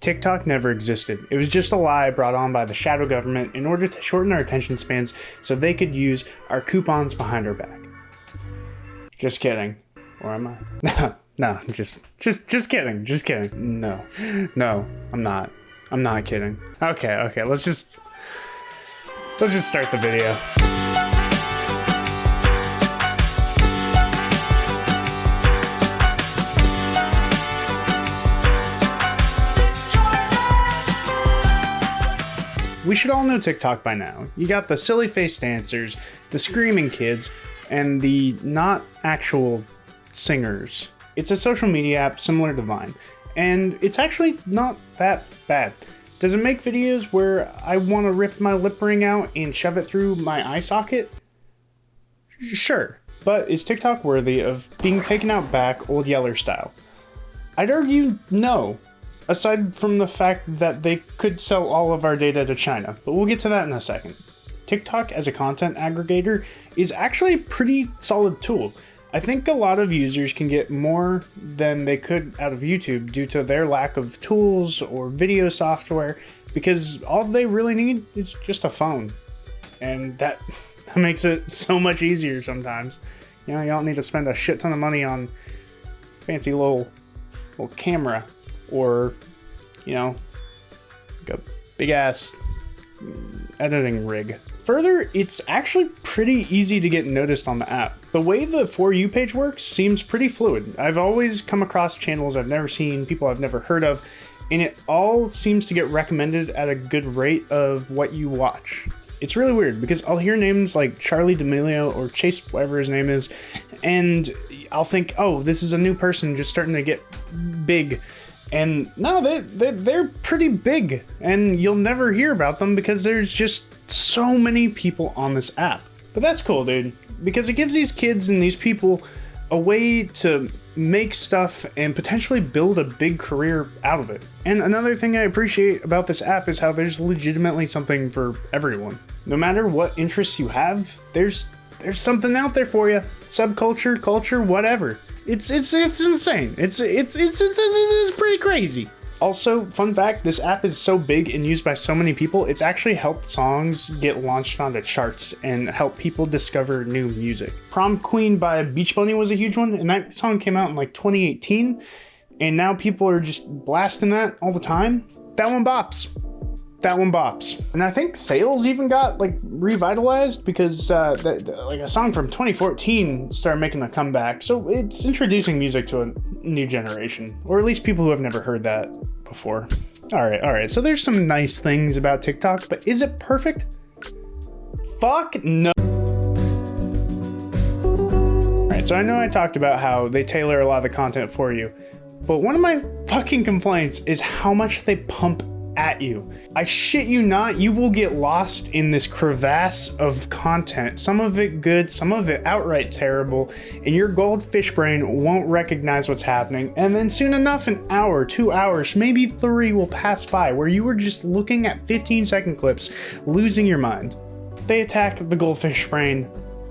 TikTok never existed. It was just a lie brought on by the shadow government in order to shorten our attention spans so they could use our coupons behind our back. Just kidding. Or am I? No, just kidding. No, I'm not kidding. Okay, let's just start the video. We should all know TikTok by now. You got the silly face dancers, the screaming kids, and the not actual singers. It's a social media app similar to Vine, and it's actually not that bad. Does it make videos where I want to rip my lip ring out and shove it through my eye socket? Sure, but is TikTok worthy of being taken out back Old Yeller style? I'd argue no. Aside from the fact that they could sell all of our data to China, but we'll get to that in a second. TikTok as a content aggregator is actually a pretty solid tool. I think a lot of users can get more than they could out of YouTube due to their lack of tools or video software, because all they really need is just a phone. And that makes it so much easier sometimes. You know, you don't need to spend a shit ton of money on fancy little camera. Or, you know, like a big ass editing rig. Further, it's actually pretty easy to get noticed on the app. The way the For You page works seems pretty fluid. I've always come across channels I've never seen, people I've never heard of, and it all seems to get recommended at a good rate of what you watch. It's really weird because I'll hear names like Charlie D'Amelio or Chase, whatever his name is, and I'll think, oh, this is a new person just starting to get big. And no, they're pretty big, and you'll never hear about them because there's just so many people on this app. But that's cool, dude, because it gives these kids and these people a way to make stuff and potentially build a big career out of it. And another thing I appreciate about this app is how there's legitimately something for everyone. No matter what interests you have, there's something out there for you. Subculture, culture, whatever. It's insane. It's pretty crazy. Also, fun fact, this app is so big and used by so many people, it's actually helped songs get launched onto charts and help people discover new music. Prom Queen by Beach Bunny was a huge one, and that song came out in like 2018, and now people are just blasting that all the time. That one bops. And I think sales even got like revitalized because like a song from 2014 started making a comeback. So it's introducing music to a new generation, or at least people who have never heard that before. All right. So there's some nice things about TikTok, but is it perfect? Fuck no. All right, so I know I talked about how they tailor a lot of the content for you, but one of my fucking complaints is how much they pump at you. I shit you not, you will get lost in this crevasse of content, some of it good, some of it outright terrible, and your goldfish brain won't recognize what's happening, and then soon enough an hour, 2 hours, maybe 3 will pass by where you were just looking at 15-second clips, losing your mind. They attack the goldfish brain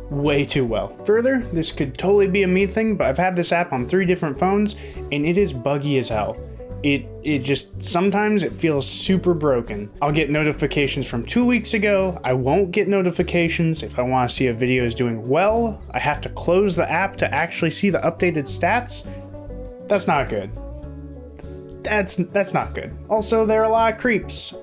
way too well. Further, this could totally be a me thing, but I've had this app on 3 different phones, and it is buggy as hell. It just, sometimes it feels super broken. I'll get notifications from 2 weeks ago. I won't get notifications if I want to see a video is doing well. I have to close the app to actually see the updated stats. That's not good. That's not good. Also, there are a lot of creeps.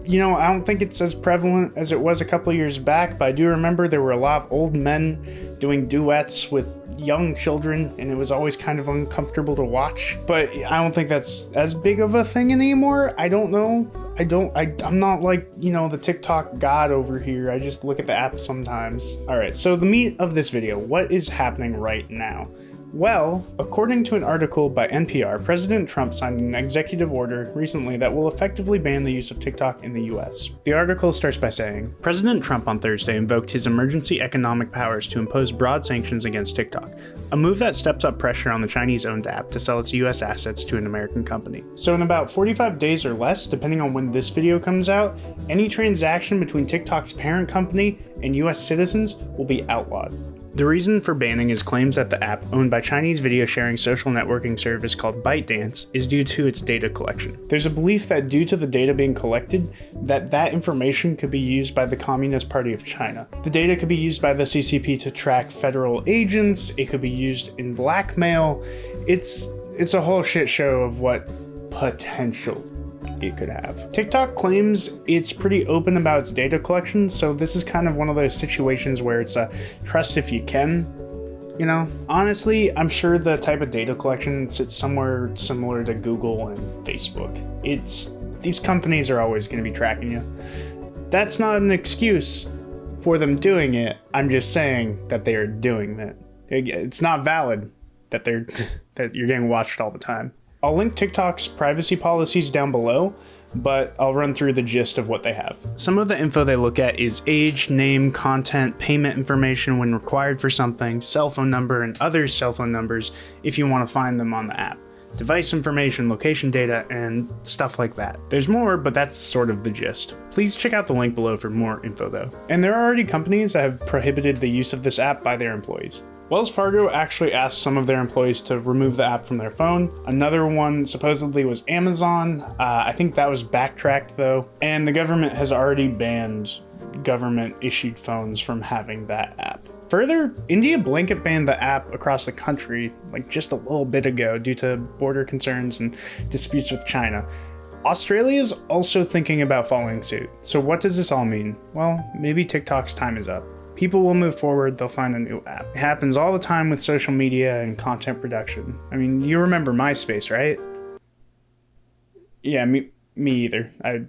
You know, I don't think it's as prevalent as it was a couple years back, but I do remember there were a lot of old men doing duets with young children, and it was always kind of uncomfortable to watch. But I don't think that's as big of a thing anymore. I don't know. I'm not like, you know, the TikTok god over here. I just look at the app sometimes. All right, so the meat of this video, what is happening right now? Well, according to an article by NPR, President Trump signed an executive order recently that will effectively ban the use of TikTok in the US. The article starts by saying, President Trump on Thursday invoked his emergency economic powers to impose broad sanctions against TikTok, a move that steps up pressure on the Chinese-owned app to sell its US assets to an American company. So in about 45 days or less, depending on when this video comes out, any transaction between TikTok's parent company and US citizens will be outlawed. The reason for banning is claims that the app, owned by Chinese video sharing social networking service called ByteDance, is due to its data collection. There's a belief that due to the data being collected, that information could be used by the Communist Party of China. The data could be used by the CCP to track federal agents, it could be used in blackmail. It's a whole shit show of what potential it could have. TikTok claims it's pretty open about its data collection, so this is kind of one of those situations where it's a trust if you can, you know? Honestly, I'm sure the type of data collection sits somewhere similar to Google and Facebook. These companies are always going to be tracking you. That's not an excuse for them doing it. I'm just saying that they are doing it. It's not valid that that you're getting watched all the time. I'll link TikTok's privacy policies down below, but I'll run through the gist of what they have. Some of the info they look at is age, name, content, payment information when required for something, cell phone number, and other cell phone numbers if you want to find them on the app, device information, location data, and stuff like that. There's more, but that's sort of the gist. Please check out the link below for more info though. And there are already companies that have prohibited the use of this app by their employees. Wells Fargo actually asked some of their employees to remove the app from their phone. Another one supposedly was Amazon. I think that was backtracked though. And the government has already banned government-issued phones from having that app. Further, India blanket banned the app across the country like just a little bit ago due to border concerns and disputes with China. Australia is also thinking about following suit. So what does this all mean? Well, maybe TikTok's time is up. People will move forward, they'll find a new app. It happens all the time with social media and content production. I mean, you remember MySpace, right? Yeah, me either. I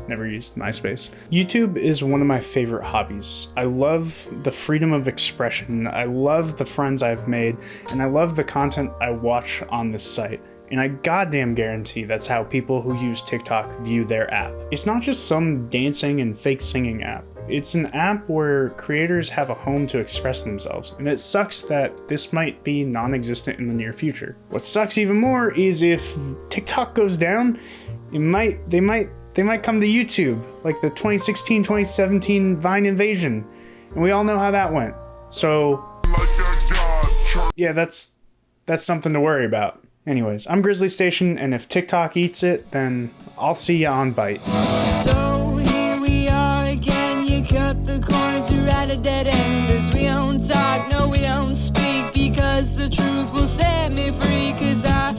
never used MySpace. YouTube is one of my favorite hobbies. I love the freedom of expression, I love the friends I've made, and I love the content I watch on this site. And I goddamn guarantee that's how people who use TikTok view their app. It's not just some dancing and fake singing app. It's an app where creators have a home to express themselves, and it sucks that this might be non-existent in the near future. What sucks even more is if TikTok goes down, they might come to YouTube, like the 2016-2017 Vine invasion, and we all know how that went. So, yeah, that's something to worry about. Anyways, I'm grizzlystation, and if TikTok eats it, then I'll see ya on Byte. So here we are again, you cut the corners, you're at a dead end. Cause we don't talk, no we don't speak, because the truth will set me free. Cause I